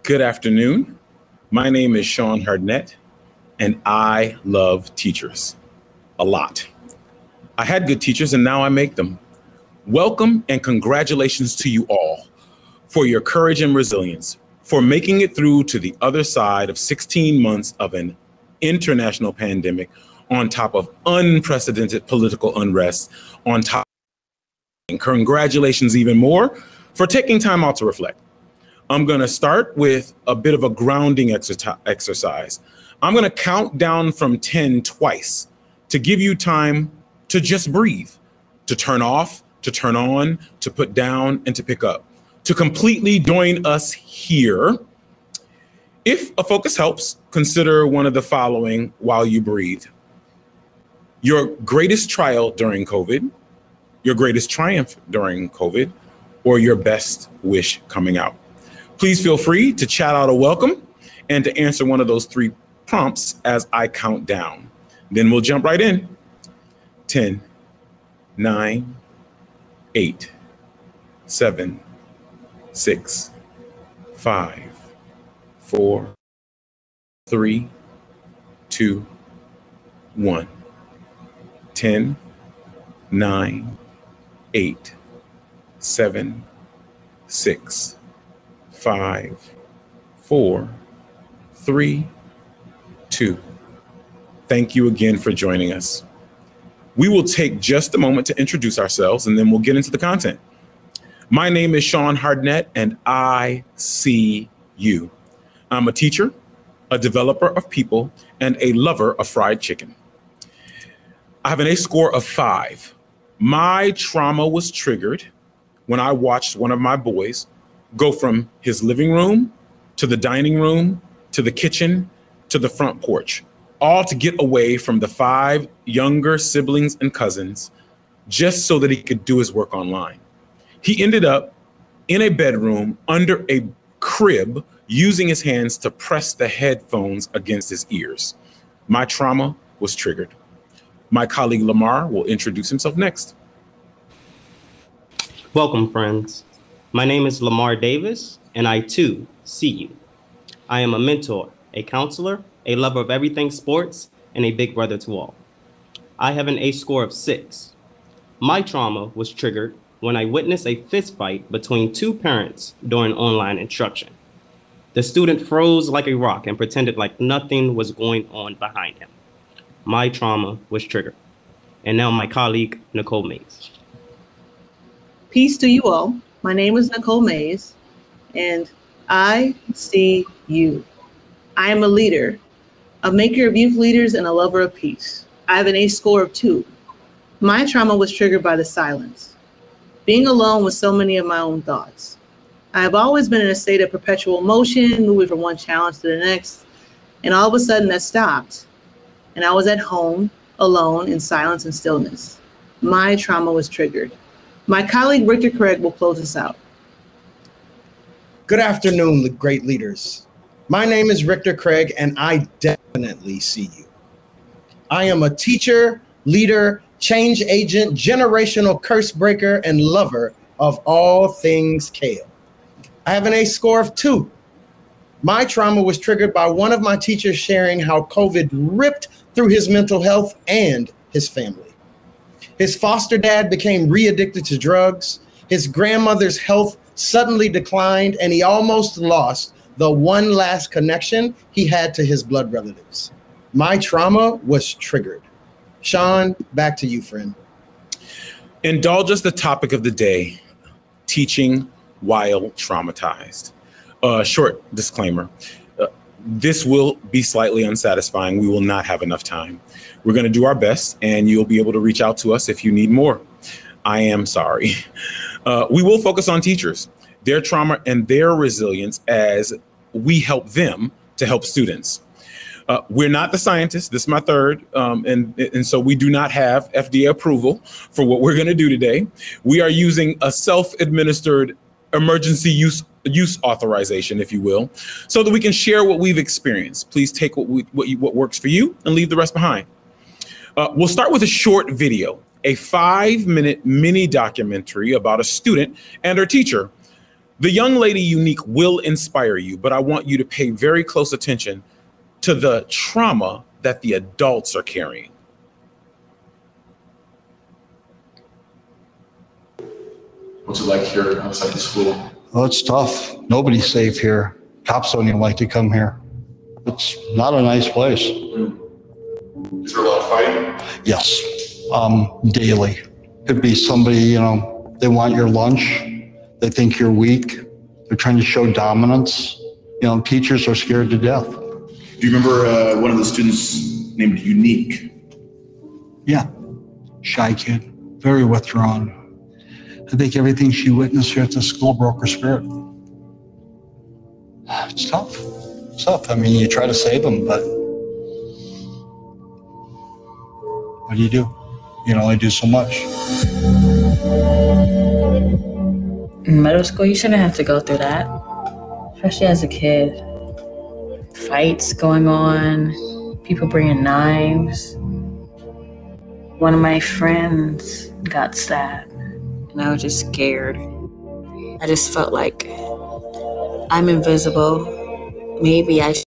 Good afternoon. My name is Sean Hardnett, and I love teachers a lot. I had good teachers, and now I make them. Welcome and congratulations to you all for your courage and resilience, for making it through to the other side of 16 months of an international pandemic, on top of unprecedented political unrest, on top, and congratulations even more for taking time out to reflect. I'm going to start with a bit of a grounding exercise. I'm going to count down from 10 twice to give you time to just breathe, to turn off, to turn on, to put down, and to pick up, to completely join us here. If a focus helps, consider one of the following while you breathe. Your greatest trial during COVID, your greatest triumph during COVID, or your best wish coming out. Please feel free to chat out a welcome and to answer one of those three prompts as I count down. Then we'll jump right in. 10, 9, 8, 7, 6, 5, 4, 3, 2, 1. 10, 9, 8, 7, 6, 5, 4, 3, 2. Thank you again for joining us. We will take just a moment to introduce ourselves and then we'll get into the content. My name is Sean Hardnett and I see you. I'm a teacher, a developer of people, and a lover of fried chicken. I have an ACE score of 5. My trauma was triggered when I watched one of my boys go from his living room to the dining room to the kitchen to the front porch, all to get away from the 5 younger siblings and cousins just so that he could do his work online. He ended up in a bedroom under a crib using his hands to press the headphones against his ears. My trauma was triggered. My colleague Lamar will introduce himself next. Welcome, friends. My name is Lamar Davis, and I too see you. I am a mentor, a counselor, a lover of everything sports, and a big brother to all. I have an ACE score of 6. My trauma was triggered when I witnessed a fist fight between 2 parents during online instruction. The student froze like a rock and pretended like nothing was going on behind him. My trauma was triggered. And now my colleague, Nicole Mays. Peace to you all. My name is Nicole Mays, and I see you. I am a leader, a maker of youth leaders, and a lover of peace. I have an ACE score of 2. My trauma was triggered by the silence, being alone with so many of my own thoughts. I have always been in a state of perpetual motion, moving from one challenge to the next, and all of a sudden that stopped, and I was at home, alone, in silence and stillness. My trauma was triggered. My colleague, Richter Craig, will close us out. Good afternoon, great leaders. My name is Richter Craig, and I definitely see you. I am a teacher, leader, change agent, generational curse breaker, and lover of all things kale. I have an ACE score of 2. My trauma was triggered by one of my teachers sharing how COVID ripped through his mental health and his family. His foster dad became re-addicted to drugs. His grandmother's health suddenly declined, and he almost lost the one last connection he had to his blood relatives. My trauma was triggered. Sean, back to you, friend. Indulge us the topic of the day, teaching while traumatized. Short disclaimer. This will be slightly unsatisfying. We will not have enough time. We're going to do our best, and you'll be able to reach out to us if you need more. I am sorry. We will focus on teachers, their trauma, and their resilience as we help them to help students. We're not the scientists. This is my third. And so we do not have FDA approval for what we're going to do today. We are using a self-administered emergency use authorization, if you will, so that we can share what we've experienced. Please take what works for you and leave the rest behind. We'll start with a short video, a 5-minute mini documentary about a student and her teacher The young lady unique will inspire you, but I want you to pay very close attention to the trauma that the adults are carrying. What's it like here outside the school? Well, it's tough. Nobody's safe here. Cops don't even like to come here. It's not a nice place. Is there a lot of fighting? Yes, daily. Could be somebody, they want your lunch. They think you're weak. They're trying to show dominance. Teachers are scared to death. Do you remember one of the students named Unique? Yeah, shy kid, very withdrawn. I think everything she witnessed here at the school broke her spirit. It's tough. It's tough. I mean, you try to save them, but what do? You can only do so much. In middle school, you shouldn't have to go through that, especially as a kid. Fights going on, people bringing knives. One of my friends got stabbed, and I was just scared. I just felt like I'm invisible. Maybe I should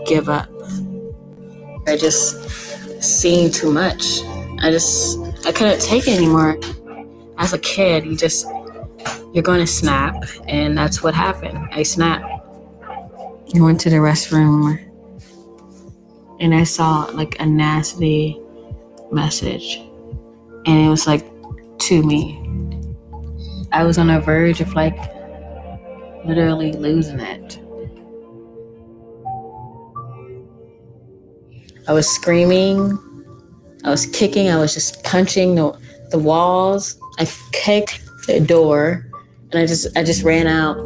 give up. I just seen too much. I couldn't take it anymore. As a kid, you're going to snap, and that's what happened. I snapped. I went to the restroom, and I saw like a nasty message, and it was like to me. I was on the verge of like literally losing it. I was screaming, I was kicking, I was just punching the walls. I kicked the door, and I just ran out,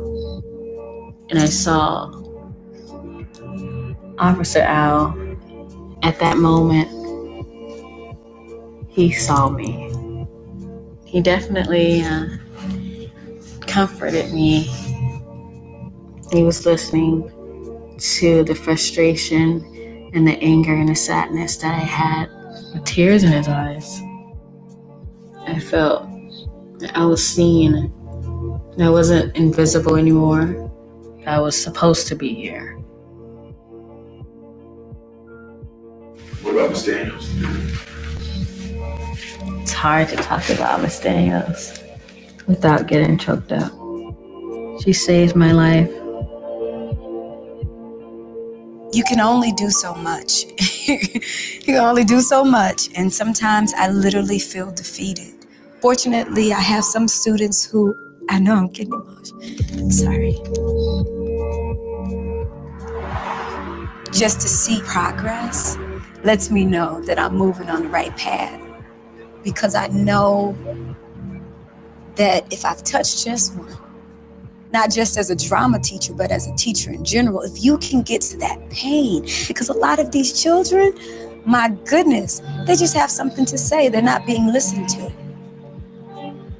and I saw Officer Al. At that moment, he saw me. He definitely comforted me. He was listening to the frustration and the anger and the sadness that I had, with tears in his eyes. I felt that I was seen, and I wasn't invisible anymore. I was supposed to be here. What about Miss Daniels? It's hard to talk about Miss Daniels without getting choked up. She saved my life. You can only do so much. You can only do so much. And sometimes I literally feel defeated. Fortunately, I have some students who, I know I'm getting emotional. Sorry. Just to see progress lets me know that I'm moving on the right path. Because I know that if I've touched just one, not just as a drama teacher, but as a teacher in general, if you can get to that pain, because a lot of these children, my goodness, they just have something to say. They're not being listened to.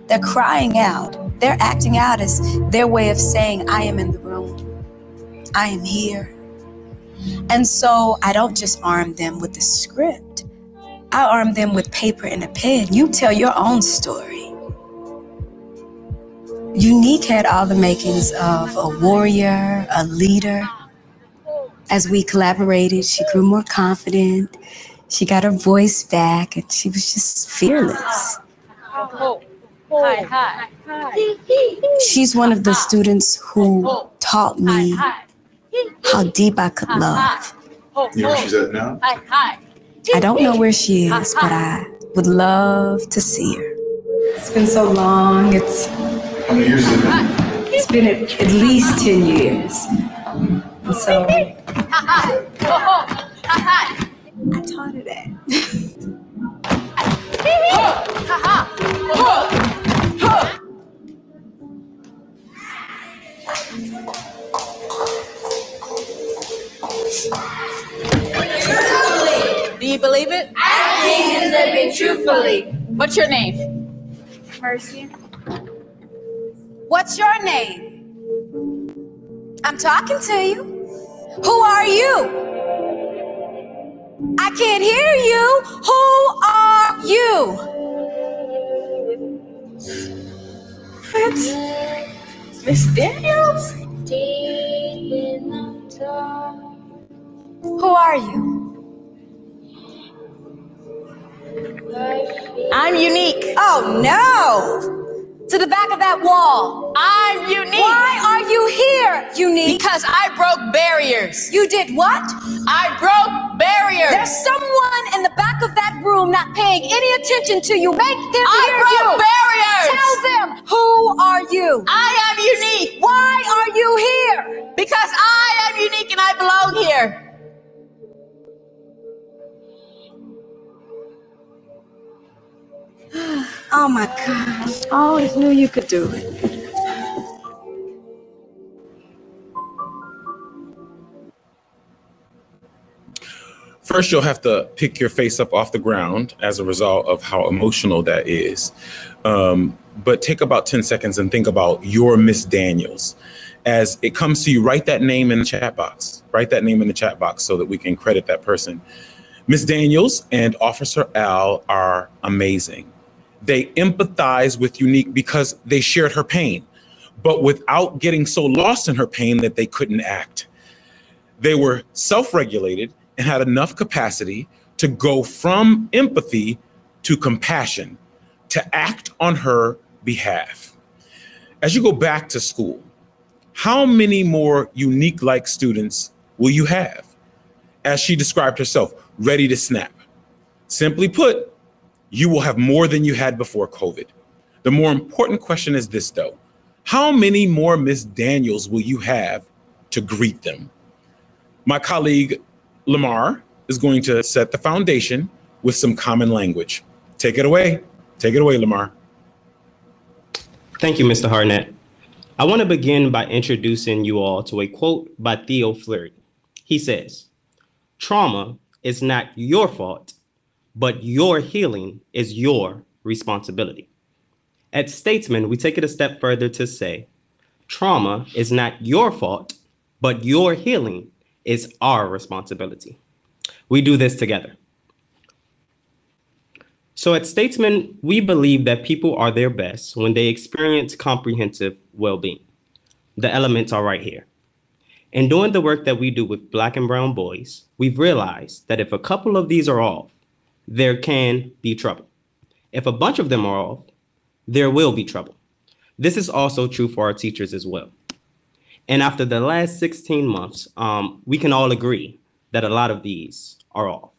They're crying out. They're acting out as their way of saying, I am in the room. I am here. And so I don't just arm them with the script. I arm them with paper and a pen. You tell your own story. Unique had all the makings of a warrior, a leader. As we collaborated, she grew more confident. She got her voice back, and she was just fearless. Hi. She's one of the students who taught me how deep I could love. You know where she's at now? I don't know where she is, but I would love to see her. It's been so long. How many years has it been? It's been at least 10 years. And so I taught her that. Do you believe it? I believe in living truthfully. What's your name? Mercy. What's your name? I'm talking to you. Who are you? I can't hear you. Who are you? What? Miss Daniels? Deep in the dark. Who are you? I'm unique. Oh no! To the back of that wall. I'm unique. Why are you here, Unique? Because I broke barriers. You did what? I broke barriers. There's someone in the back of that room not paying any attention to you. Make them I hear broke you. barriers. Tell them, who are you? I am unique. Why are you here? Because I am unique and I belong here. Oh my gosh, I always knew you could do it. First, you'll have to pick your face up off the ground as a result of how emotional that is. But take about 10 seconds and think about your Miss Daniels. As it comes to you, write that name in the chat box. Write that name in the chat box so that we can credit that person. Miss Daniels and Officer Al are amazing. They empathize with Unique because they shared her pain, but without getting so lost in her pain that they couldn't act. They were self-regulated and had enough capacity to go from empathy to compassion, to act on her behalf. As you go back to school, how many more Unique-like students will you have? As she described herself, ready to snap. Simply put, you will have more than you had before COVID. The more important question is this, though. How many more Miss Daniels will you have to greet them? My colleague, Lamar, is going to set the foundation with some common language. Take it away. Take it away, Lamar. Thank you, Mr. Harnett. I want to begin by introducing you all to a quote by Theo Fleury. He says, "Trauma is not your fault, but your healing is your responsibility." At Statesman, we take it a step further to say, trauma is not your fault, but your healing is our responsibility. We do this together. So at Statesman, we believe that people are their best when they experience comprehensive well-being. The elements are right here. In doing the work that we do with Black and brown boys, we've realized that if a couple of these are off, there can be trouble. If a bunch of them are off, there will be trouble. This is also true for our teachers as well. And after the last 16 months, we can all agree that a lot of these are off.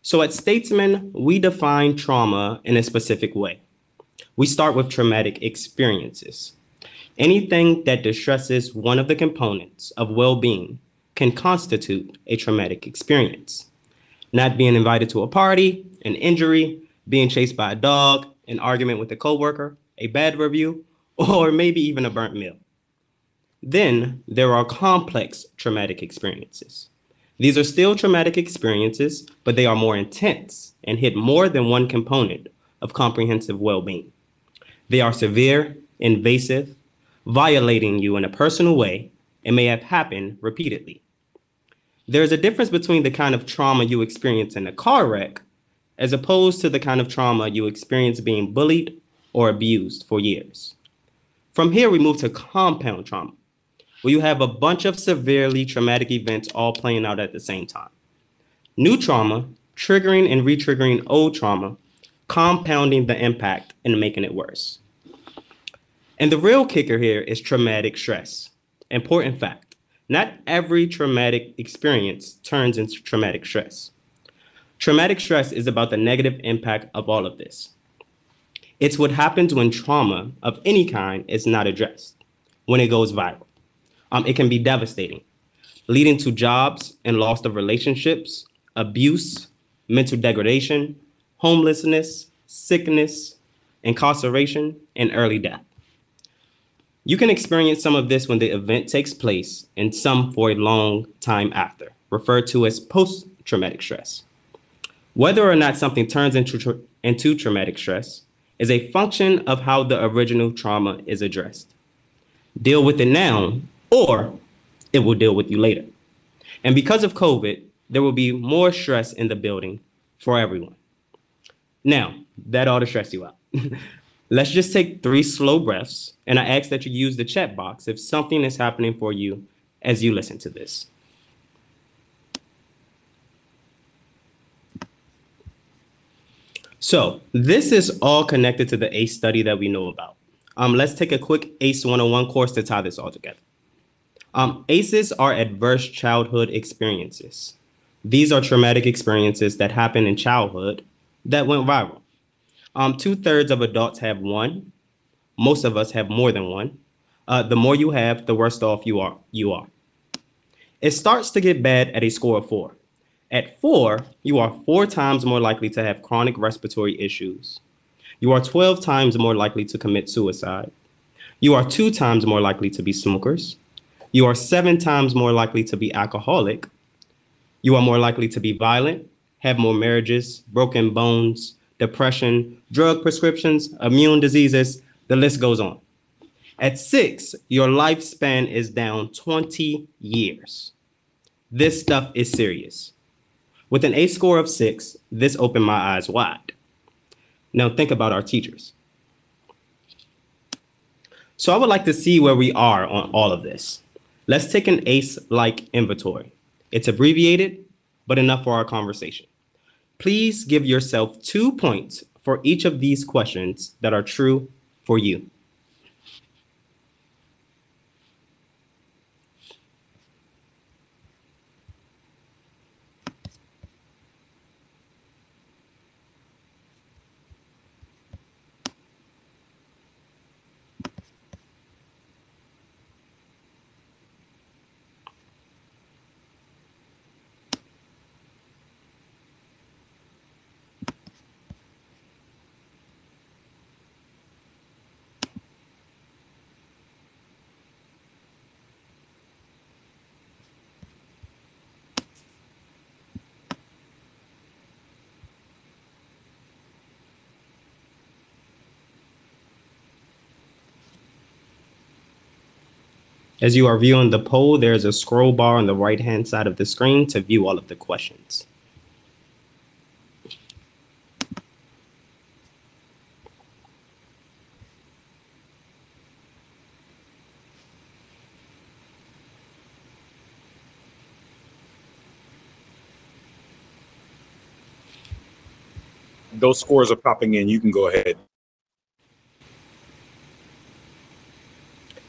So at Statesman, we define trauma in a specific way. We start with traumatic experiences. Anything that distresses one of the components of well-being can constitute a traumatic experience. Not being invited to a party, an injury, being chased by a dog, an argument with a coworker, a bad review, or maybe even a burnt meal. Then there are complex traumatic experiences. These are still traumatic experiences, but they are more intense and hit more than one component of comprehensive well-being. They are severe, invasive, violating you in a personal way, and may have happened repeatedly. There is a difference between the kind of trauma you experience in a car wreck as opposed to the kind of trauma you experience being bullied or abused for years. From here, we move to compound trauma, where you have a bunch of severely traumatic events all playing out at the same time. New trauma, triggering and re-triggering old trauma, compounding the impact and making it worse. And the real kicker here is traumatic stress. Important fact, not every traumatic experience turns into traumatic stress. Traumatic stress is about the negative impact of all of this. It's what happens when trauma of any kind is not addressed, when it goes viral. It can be devastating, leading to jobs and loss of relationships, abuse, mental degradation, homelessness, sickness, incarceration, and early death. You can experience some of this when the event takes place and some for a long time after, referred to as post-traumatic stress. Whether or not something turns into traumatic stress is a function of how the original trauma is addressed. Deal with it now, or it will deal with you later. And because of COVID, there will be more stress in the building for everyone. Now, that ought to stress you out. Let's just take 3 slow breaths, and I ask that you use the chat box if something is happening for you as you listen to this. So this is all connected to the ACE study that we know about. Let's take a quick ACE 101 course to tie this all together. ACEs are adverse childhood experiences. These are traumatic experiences that happen in childhood that went viral. 2/3 of adults have one. Most of us have more than one. The more you have, the worse off you are. It starts to get bad at a score of 4. At 4, you are 4 times more likely to have chronic respiratory issues. You are 12 times more likely to commit suicide. You are 2 times more likely to be smokers. You are 7 times more likely to be alcoholic. You are more likely to be violent, have more marriages, broken bones, depression, drug prescriptions, immune diseases, the list goes on. At 6, your lifespan is down 20 years. This stuff is serious. With an ACE score of 6, this opened my eyes wide. Now think about our teachers. So I would like to see where we are on all of this. Let's take an ACE-like inventory. It's abbreviated, but enough for our conversation. Please give yourself 2 points for each of these questions that are true for you. As you are viewing the poll, there's a scroll bar on the right-hand side of the screen to view all of the questions. Those scores are popping in. You can go ahead.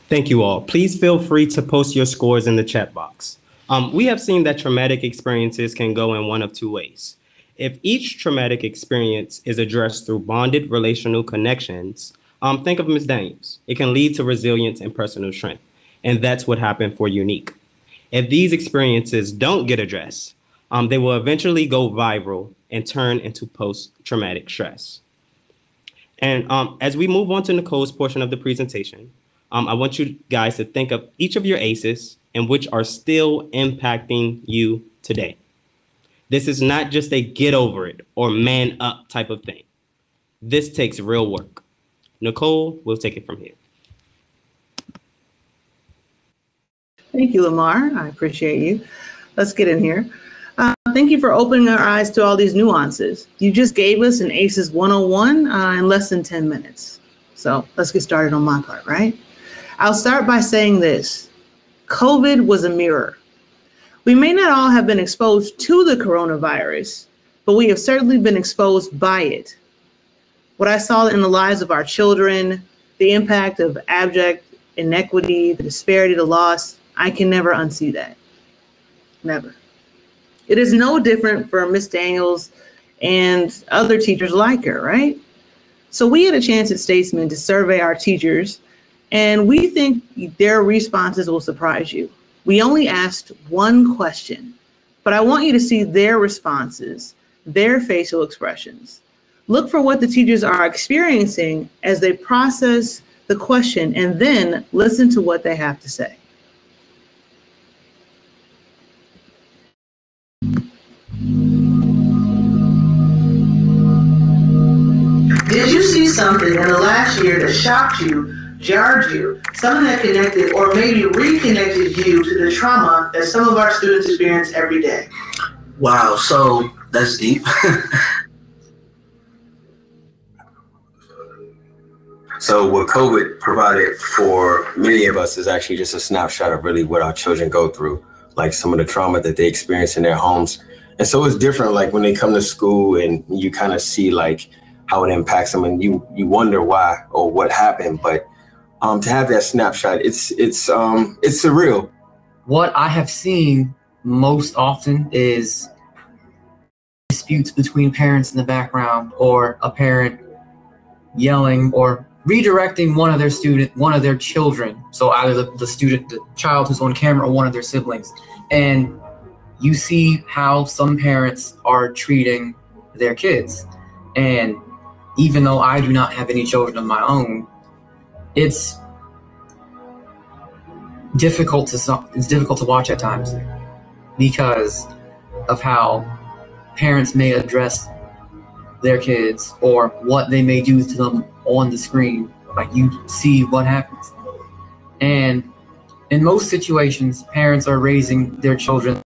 Thank you all. Please feel free to post your scores in the chat box. We have seen that traumatic experiences can go in one of 2 ways. If each traumatic experience is addressed through bonded relational connections, think of Ms. Daniels. It can lead to resilience and personal strength. And that's what happened for Unique. If these experiences don't get addressed, they will eventually go viral and turn into post-traumatic stress. And as we move on to Nicole's portion of the presentation, I want you guys to think of each of your ACEs and which are still impacting you today. This is not just a get over it or man up type of thing. This takes real work. Nicole, we'll take it from here. Thank you, Lamar. I appreciate you. Let's get in here. Thank you for opening our eyes to all these nuances. You just gave us an ACEs 101 in less than 10 minutes. So let's get started on my part, right? I'll start by saying this. COVID was a mirror. We may not all have been exposed to the coronavirus, but we have certainly been exposed by it. What I saw in the lives of our children, the impact of abject inequity, the disparity, the loss, I can never unsee that. Never. It is no different for Miss Daniels and other teachers like her, right? So we had a chance at Statesman to survey our teachers, and we think their responses will surprise you. We only asked one question, but I want you to see their responses, their facial expressions. Look for what the teachers are experiencing as they process the question, and then listen to what they have to say. Did you see something in the last year that shocked you, jarred you, something that connected or maybe reconnected you to the trauma that some of our students experience every day? Wow, so that's deep. So what COVID provided for many of us is actually just a snapshot of really what our children go through, like some of the trauma that they experience in their homes. And so it's different, like when they come to school and you kind of see like how it impacts them and you wonder why or what happened. But to have that snapshot, it's surreal. What I have seen most often is disputes between parents in the background, or a parent yelling or redirecting one of their children. So either the child who's on camera, or one of their siblings. And you see how some parents are treating their kids. And even though I do not have any children of my own, it's difficult to watch at times because of how parents may address their kids or what they may do to them on the screen. Like, you see what happens. And in most situations, parents are raising their children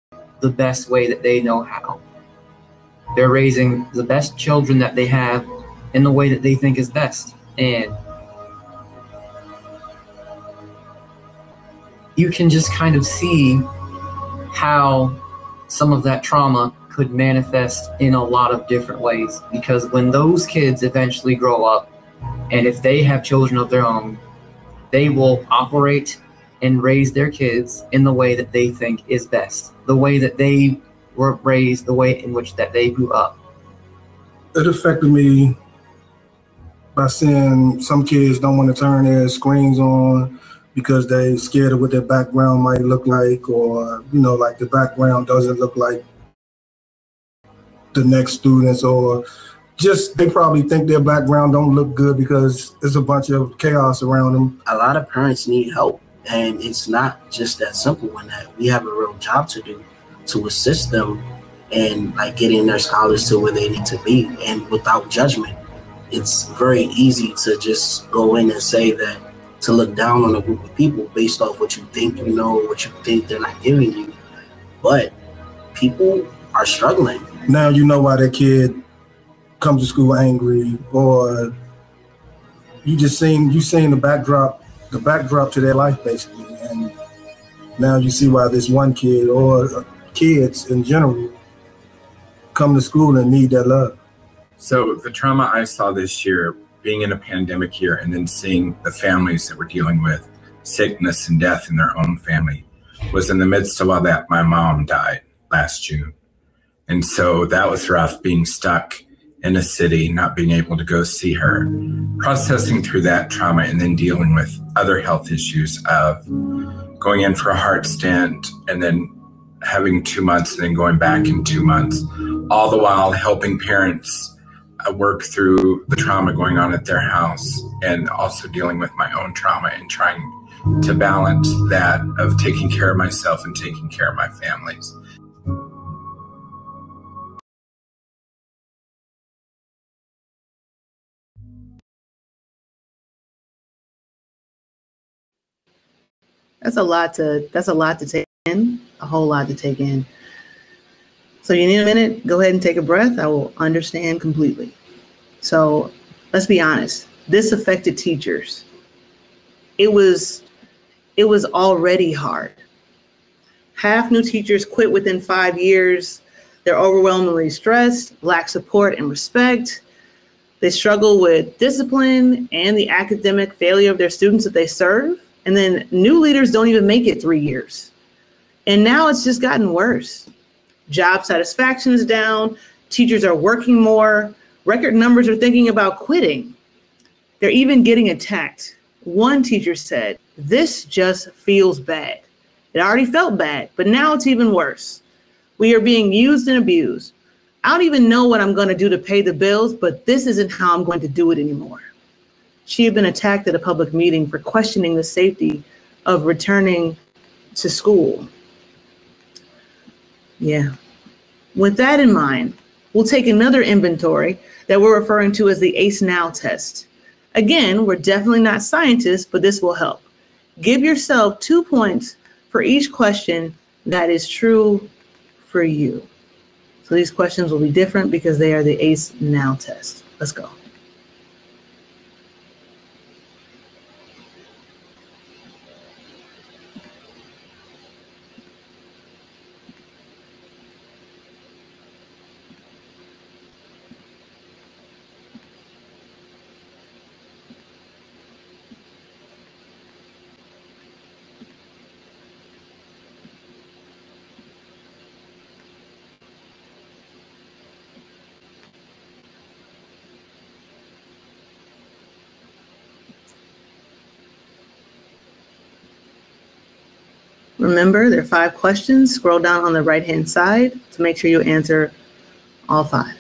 the best way that they know how. They're raising the best children that they have in the way that they think is best. And you can just kind of see how some of that trauma could manifest in a lot of different ways. Because when those kids eventually grow up, and if they have children of their own, they will operate and raise their kids in the way that they think is best, the way that they were raised, the way in which that they grew up. It affected me by seeing some kids don't want to turn their screens on because they're scared of what their background might look like, or, you know, like the background doesn't look like the next students, or just they probably think their background don't look good because there's a bunch of chaos around them. A lot of parents need help, and it's not just that simple in that we have a real job to do to assist them and like getting their scholars to where they need to be, and without judgment. It's very easy to just go in and say that, to look down on a group of people based off what you think you know, what you think they're not giving you. But people are struggling. Now you know why that kid comes to school angry, or you seen the backdrop to their life basically, and now you see why this one kid, or kids in general, come to school and need that love. So the trauma I saw this year, being in a pandemic year, and then seeing the families that were dealing with sickness and death in their own family, was in the midst of all that. My mom died last June. And so that was rough, being stuck in a city, not being able to go see her, processing through that trauma, and then dealing with other health issues of going in for a heart stent and then having 2 months and then going back in 2 months, all the while helping parents work through the trauma going on at their house, and also dealing with my own trauma and trying to balance that of taking care of myself and taking care of my families. That's a lot to take in, a whole lot to take in. So you need a minute, go ahead and take a breath. I will understand completely. So let's be honest, this affected teachers. It was already hard. Half new teachers quit within 5 years. They're overwhelmingly stressed, lack support and respect. They struggle with discipline and the academic failure of their students that they serve. And then new leaders don't even make it 3 years. And now it's just gotten worse. Job satisfaction is down. Teachers are working more. Record numbers are thinking about quitting. They're even getting attacked. One teacher said, "This just feels bad." It already felt bad, but now it's even worse. We are being used and abused. I don't even know what I'm going to do to pay the bills, but this isn't how I'm going to do it anymore. She had been attacked at a public meeting for questioning the safety of returning to school. Yeah. With that in mind, we'll take another inventory that we're referring to as the ACE Now test. Again, we're definitely not scientists, but this will help. Give yourself 2 points for each question that is true for you. So these questions will be different because they are the ACE Now test. Let's go. Remember, there are 5 questions. Scroll down on the right-hand side to make sure you answer all 5.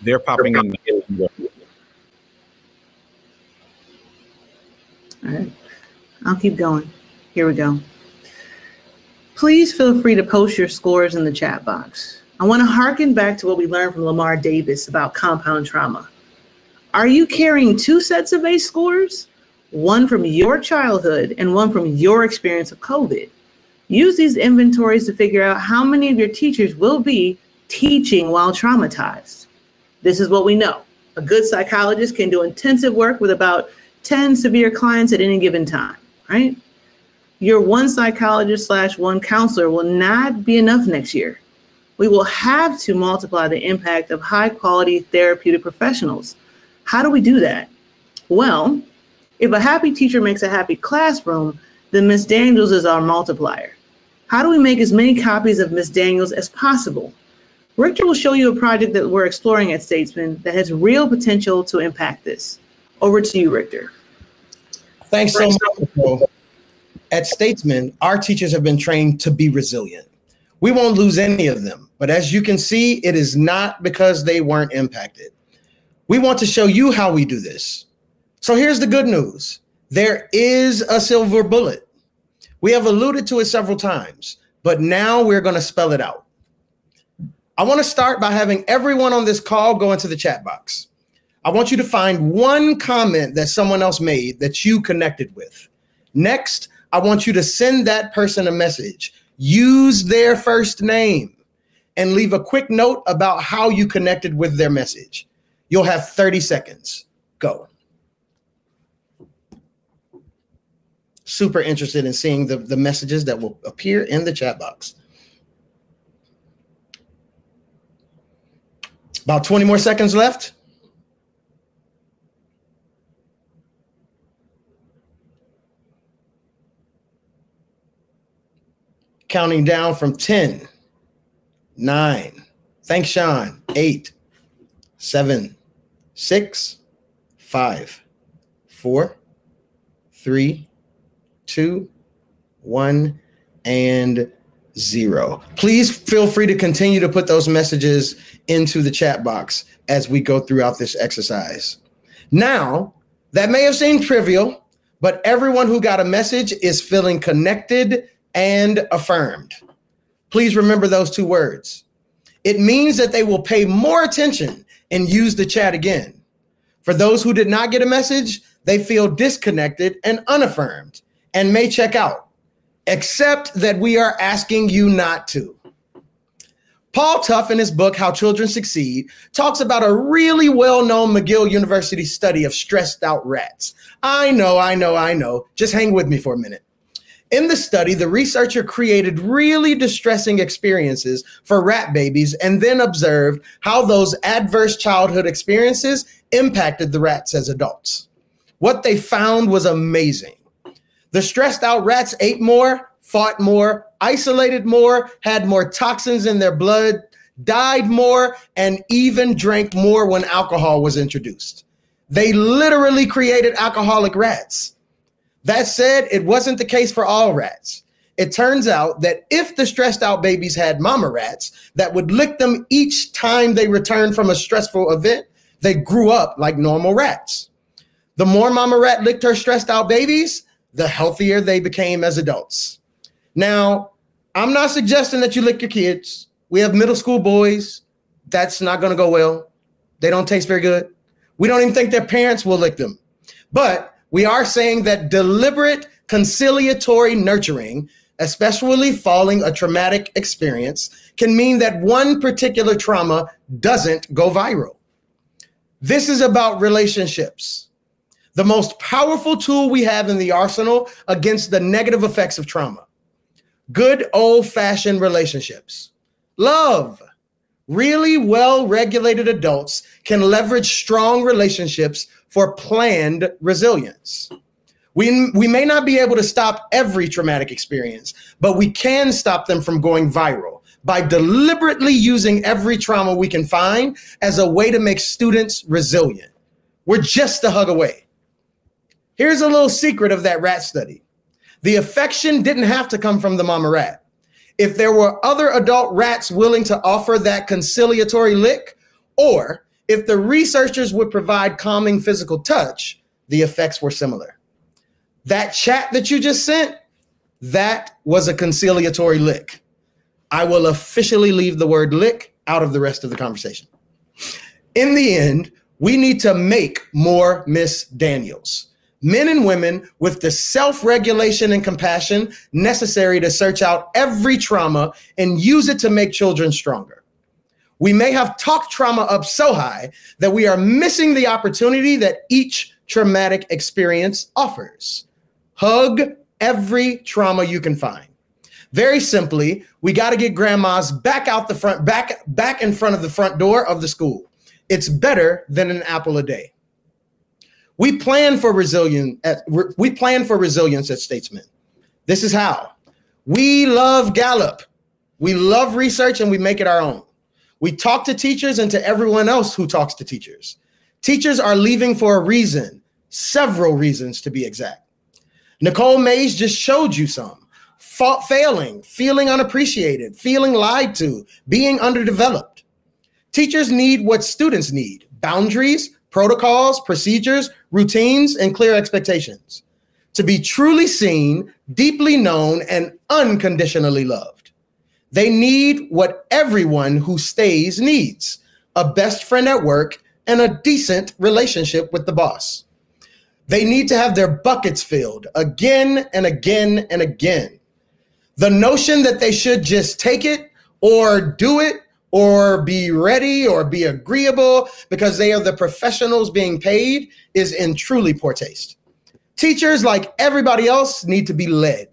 They're popping in. All right, I'll keep going. Here we go. Please feel free to post your scores in the chat box. I want to harken back to what we learned from Lamar Davis about compound trauma. Are you carrying 2 sets of ACE scores? One from your childhood and one from your experience of COVID. Use these inventories to figure out how many of your teachers will be teaching while traumatized. This is what we know. A good psychologist can do intensive work with about 10 severe clients at any given time, right? Your one psychologist / one counselor will not be enough next year. We will have to multiply the impact of high quality therapeutic professionals. How do we do that? Well, if a happy teacher makes a happy classroom, then Ms. Daniels is our multiplier. How do we make as many copies of Ms. Daniels as possible? Richter will show you a project that we're exploring at Statesman that has real potential to impact this. Over to you, Richter. Thanks so much, Nicole. At Statesman, our teachers have been trained to be resilient. We won't lose any of them, but as you can see, it is not because they weren't impacted. We want to show you how we do this. So here's the good news. There is a silver bullet. We have alluded to it several times, but now we're going to spell it out. I want to start by having everyone on this call go into the chat box. I want you to find one comment that someone else made that you connected with. Next, I want you to send that person a message. Use their first name and leave a quick note about how you connected with their message. You'll have 30 seconds. Go. Super interested in seeing the messages that will appear in the chat box. About 20 more seconds left. Counting down from 10, 9. Thanks, Sean. 8, 7, 6, 5, 4, 3, 2, 1, and 0. Please feel free to continue to put those messages into the chat box as we go throughout this exercise. Now, that may have seemed trivial, but everyone who got a message is feeling connected and affirmed. Please remember those 2 words. It means that they will pay more attention and use the chat again. For those who did not get a message, they feel disconnected and unaffirmed and may check out, except that we are asking you not to. Paul Tough, in his book, How Children Succeed, talks about a really well-known McGill University study of stressed out rats. I know. Just hang with me for a minute. In the study, the researcher created really distressing experiences for rat babies and then observed how those adverse childhood experiences impacted the rats as adults. What they found was amazing. The stressed out rats ate more, fought more, isolated more, had more toxins in their blood, died more, and even drank more when alcohol was introduced. They literally created alcoholic rats. That said, it wasn't the case for all rats. It turns out that if the stressed out babies had mama rats that would lick them each time they returned from a stressful event, they grew up like normal rats. The more mama rat licked her stressed out babies, the healthier they became as adults. Now, I'm not suggesting that you lick your kids. We have middle school boys. That's not going to go well. They don't taste very good. We don't even think their parents will lick them. But we are saying that deliberate conciliatory nurturing, especially following a traumatic experience, can mean that one particular trauma doesn't go viral. This is about relationships, the most powerful tool we have in the arsenal against the negative effects of trauma. Good old-fashioned relationships. Love, Really well-regulated adults can leverage strong relationships for planned resilience. We may not be able to stop every traumatic experience, but we can stop them from going viral by deliberately using every trauma we can find as a way to make students resilient. We're just a hug away. Here's a little secret of that rat study. The affection didn't have to come from the mama rat. If there were other adult rats willing to offer that conciliatory lick, or if the researchers would provide calming physical touch, the effects were similar. That chat that you just sent, that was a conciliatory lick. I will officially leave the word lick out of the rest of the conversation. In the end, we need to make more Miss Daniels. Men and women with the self-regulation and compassion necessary to search out every trauma and use it to make children stronger. We may have talked trauma up so high that we are missing the opportunity that each traumatic experience offers. Hug every trauma you can find. Very simply, we got to get grandmas back out the front, back in front of the front door of the school. It's better than an apple a day. We plan for resilience at Statesman. This is how. We love Gallup. We love research and we make it our own. We talk to teachers and to everyone else who talks to teachers. Teachers are leaving for a reason, several reasons to be exact. Nicole Mays just showed you some. Failing, feeling unappreciated, feeling lied to, being underdeveloped. Teachers need what students need: boundaries, protocols, procedures, routines, and clear expectations. To be truly seen, deeply known, and unconditionally loved. They need what everyone who stays needs: a best friend at work and a decent relationship with the boss. They need to have their buckets filled again and again and again. The notion that they should just take it or do it or be ready or be agreeable because they are the professionals being paid is in truly poor taste. Teachers, like everybody else, need to be led.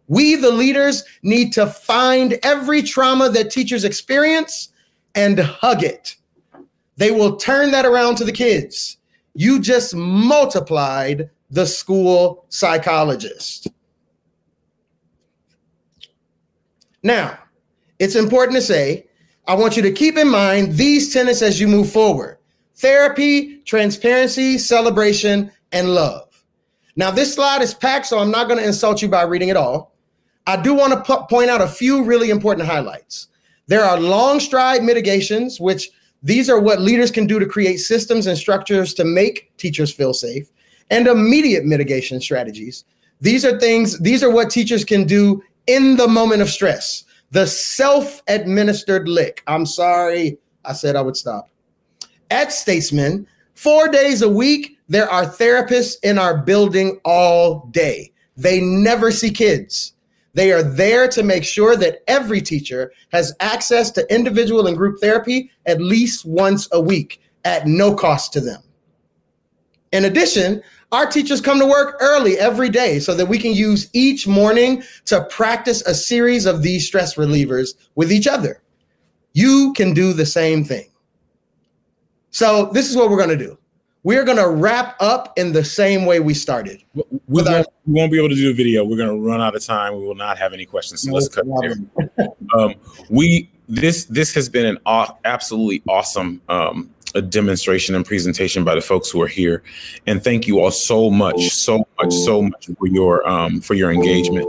We, the leaders, need to find every trauma that teachers experience and hug it. They will turn that around to the kids. You just multiplied the school psychologist. Now, it's important to say, I want you to keep in mind these tenets as you move forward: therapy, transparency, celebration, and love. Now, this slide is packed, so I'm not going to insult you by reading it all. I do want to point out a few really important highlights. There are long stride mitigations, which these are what leaders can do to create systems and structures to make teachers feel safe, and immediate mitigation strategies. These are what teachers can do in the moment of stress. The self-administered lick. I'm sorry, I said I would stop. At Statesman, 4 days a week, there are therapists in our building all day. They never see kids. They are there to make sure that every teacher has access to individual and group therapy at least once a week at no cost to them. In addition, our teachers come to work early every day so that we can use each morning to practice a series of these stress relievers with each other. You can do the same thing. So this is what we're going to do. We're going to wrap up in the same way we started. We won't be able to do the video. We're going to run out of time. We will not have any questions. So let's cut there. This has been an absolutely awesome a demonstration and presentation by the folks who are here, and thank you all so much for your engagement.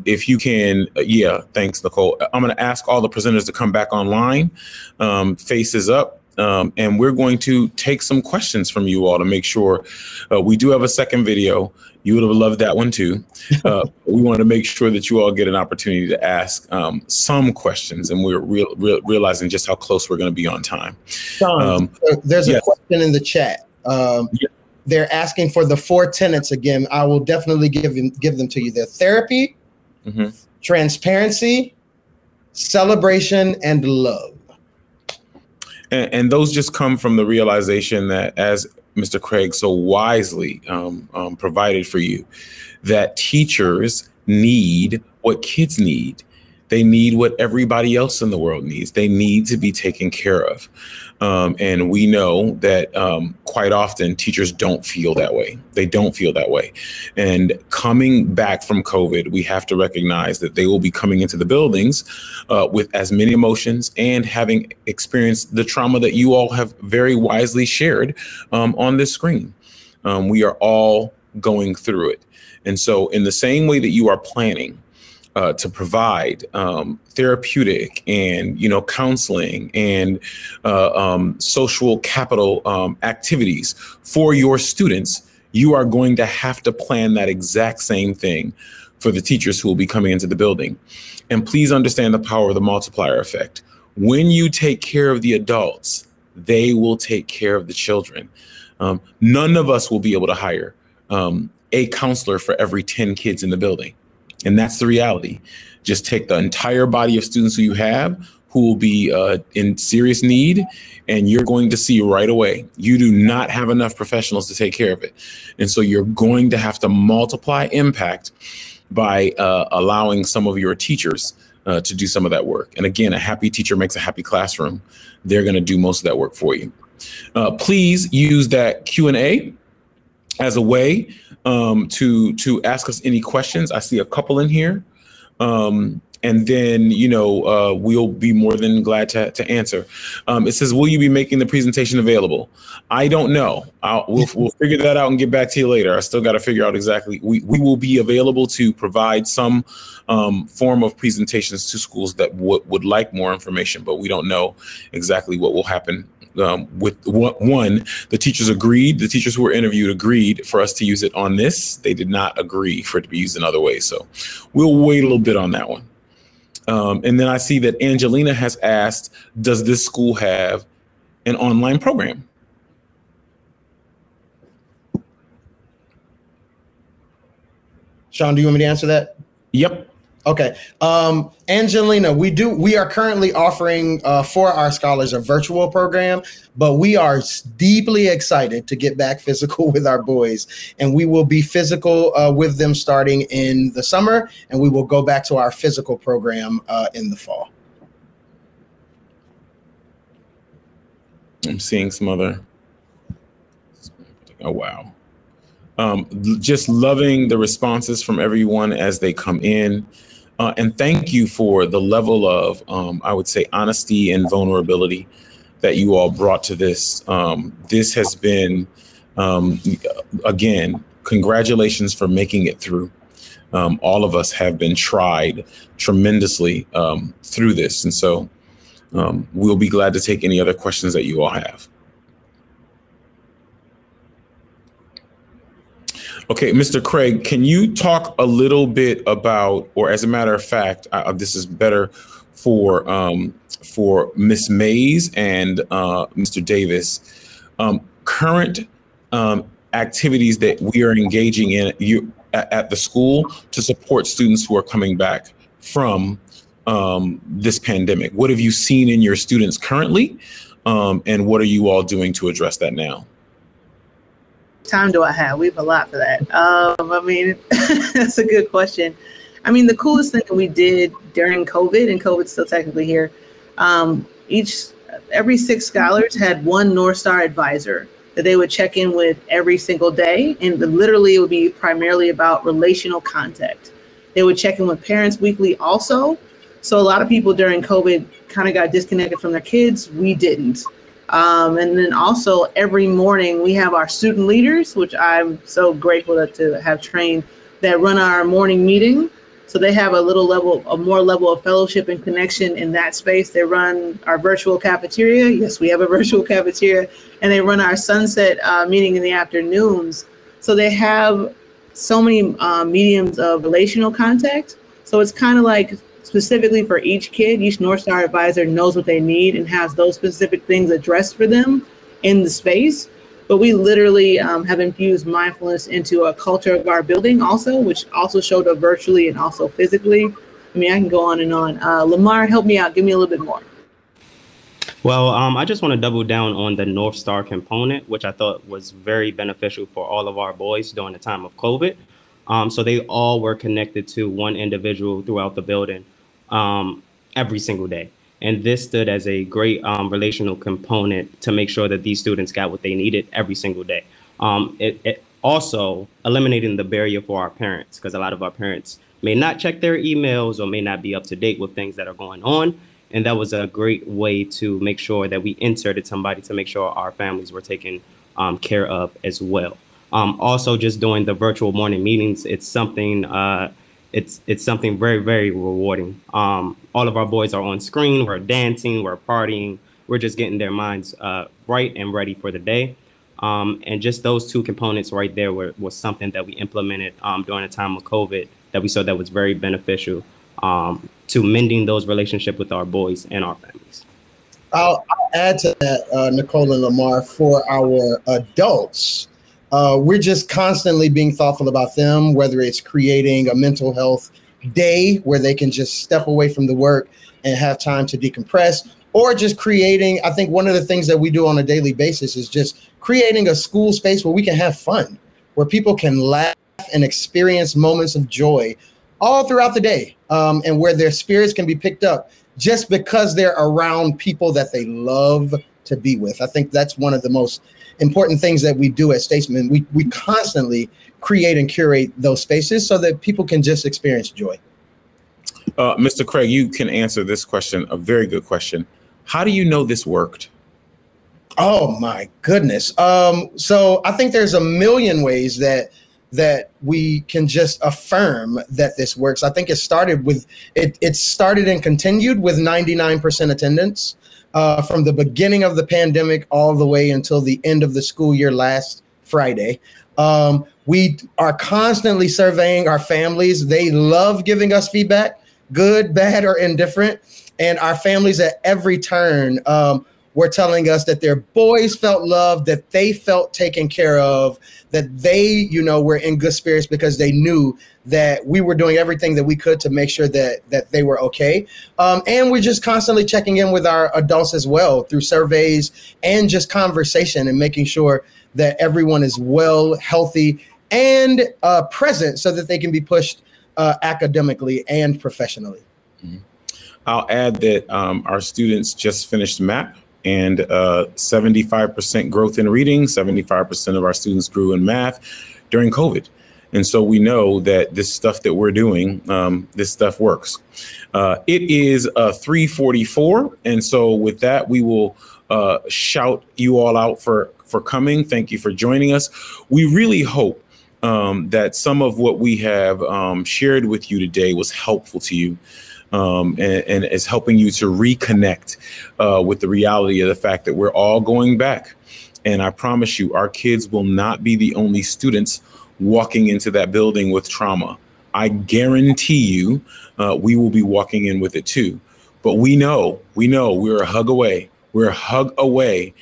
If you can, thanks, Nicole. I'm going to ask all the presenters to come back online, faces up, and we're going to take some questions from you all to make sure we do have a second video. You would have loved that one too. We want to make sure that you all get an opportunity to ask some questions, and we're realizing just how close we're going to be on time. Sean, there's a question in the chat. They're asking for the 4 tenets again. I will definitely give them to you. They're therapy, transparency, celebration, and love. And those just come from the realization that, as Mr. Craig so wisely provided for you, that teachers need what kids need. They need what everybody else in the world needs. They need to be taken care of. And we know that quite often teachers don't feel that way. They don't feel that way. And coming back from COVID, we have to recognize that they will be coming into the buildings with as many emotions and having experienced the trauma that you all have very wisely shared on this screen. We are all going through it. And so in the same way that you are planning to provide therapeutic and, counseling and social capital activities for your students, you are going to have to plan that exact same thing for the teachers who will be coming into the building. And please understand the power of the multiplier effect. When you take care of the adults, they will take care of the children. None of us will be able to hire a counselor for every 10 kids in the building. And that's the reality. Just take the entire body of students who you have who will be in serious need, and you're going to see right away, you do not have enough professionals to take care of it. And so you're going to have to multiply impact by allowing some of your teachers to do some of that work. And again, a happy teacher makes a happy classroom. They're going to do most of that work for you. Please use that Q&A as a way to ask us any questions. I see a couple in here. And then, we'll be more than glad to answer. It says, will you be making the presentation available? I don't know. We'll figure that out and get back to you later. I still got to figure out exactly. We will be available to provide some form of presentations to schools that would like more information, but we don't know exactly what will happen. With one, the teachers who were interviewed agreed for us to use it on this. They did not agree for it to be used in other ways. So we'll wait a little bit on that one. And then I see that Angelina has asked, does this school have an online program? Sean, do you want me to answer that? Yep. Okay. Angelina, we are currently offering for our scholars a virtual program, but we are deeply excited to get back physical with our boys, and we will be physical with them starting in the summer, and we will go back to our physical program in the fall. I'm seeing some other. Oh, wow. Just loving the responses from everyone as they come in. And thank you for the level of, I would say, honesty and vulnerability that you all brought to this. This has been, again, congratulations for making it through. All of us have been tried tremendously through this. And so we'll be glad to take any other questions that you all have. Okay, Mr. Craig, can you talk a little bit about, or as a matter of fact, this is better for Ms. Mays and Mr. Davis, current activities that we are engaging in at the school to support students who are coming back from this pandemic. What have you seen in your students currently, and what are you all doing to address that now? Time do I have? We have a lot for that. That's a good question. The coolest thing that we did during COVID, and COVID's still technically here, every 6 scholars had one North Star advisor that they would check in with every single day. And literally it would be primarily about relational contact. They would check in with parents weekly also. So a lot of people during COVID kind of got disconnected from their kids. We didn't. And then also every morning we have our student leaders, which I'm so grateful to have trained, that run our morning meeting. So they have a more level of fellowship and connection in that space. They run our virtual cafeteria. Yes, we have a virtual cafeteria, and they run our sunset meeting in the afternoons. So they have so many mediums of relational contact. So it's kind of like specifically for each kid, each North Star advisor knows what they need and has those specific things addressed for them in the space. But we literally have infused mindfulness into a culture of our building also, which also showed up virtually and also physically. I can go on and on. Lamar, help me out. Give me a little bit more. Well, I just want to double down on the North Star component, which I thought was very beneficial for all of our boys during the time of COVID. So they all were connected to one individual throughout the building. every single day. And this stood as a great relational component to make sure that these students got what they needed every single day. It also eliminating the barrier for our parents, because a lot of our parents may not check their emails or may not be up to date with things that are going on. And that was a great way to make sure that we inserted somebody to make sure our families were taken care of as well. Also, just doing the virtual morning meetings, it's something something very, very rewarding. All of our boys are on screen. We're dancing. We're partying. We're just getting their minds right and ready for the day. And just those two components right there was something that we implemented during the time of COVID that we saw that was very beneficial to mending those relationships with our boys and our families. I'll add to that, Nicole and Lamar, for our adults. We're just constantly being thoughtful about them, whether it's creating a mental health day where they can just step away from the work and have time to decompress, or just creating, I think one of the things that we do on a daily basis is just creating a school space where we can have fun, where people can laugh and experience moments of joy all throughout the day, and where their spirits can be picked up just because they're around people that they love to be with. I think that's one of the most important things that we do at Statesman. We constantly create and curate those spaces so that people can just experience joy. Mr. Craig, you can answer this question, a very good question. How do you know this worked? Oh my goodness. So I think there's a million ways that we can just affirm that this works. I think it started and continued with 99% attendance from the beginning of the pandemic all the way until the end of the school year last Friday. We are constantly surveying our families. They love giving us feedback, good, bad, or indifferent. And our families at every turn were telling us that their boys felt loved, that they felt taken care of, that they, were in good spirits because they knew that we were doing everything that we could to make sure that they were okay. And we're just constantly checking in with our adults as well through surveys and just conversation and making sure that everyone is well, healthy, and present so that they can be pushed academically and professionally. Mm-hmm. I'll add that our students just finished MAP, and 75% growth in reading, 75% of our students grew in math during COVID. And so we know that this stuff that we're doing, this stuff works. It is 3:44. And so with that, we will shout you all out for coming. Thank you for joining us. We really hope that some of what we have shared with you today was helpful to you. And is helping you to reconnect with the reality of the fact that we're all going back. And I promise you, our kids will not be the only students walking into that building with trauma. I guarantee you, we will be walking in with it too. But we know we're a hug away. We're a hug away.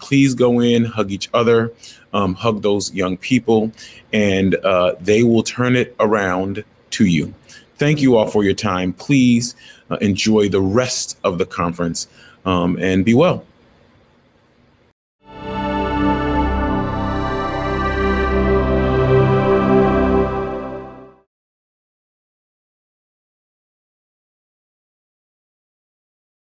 Please go in, hug each other, hug those young people, and they will turn it around to you. Thank you all for your time. Please enjoy the rest of the conference and be well.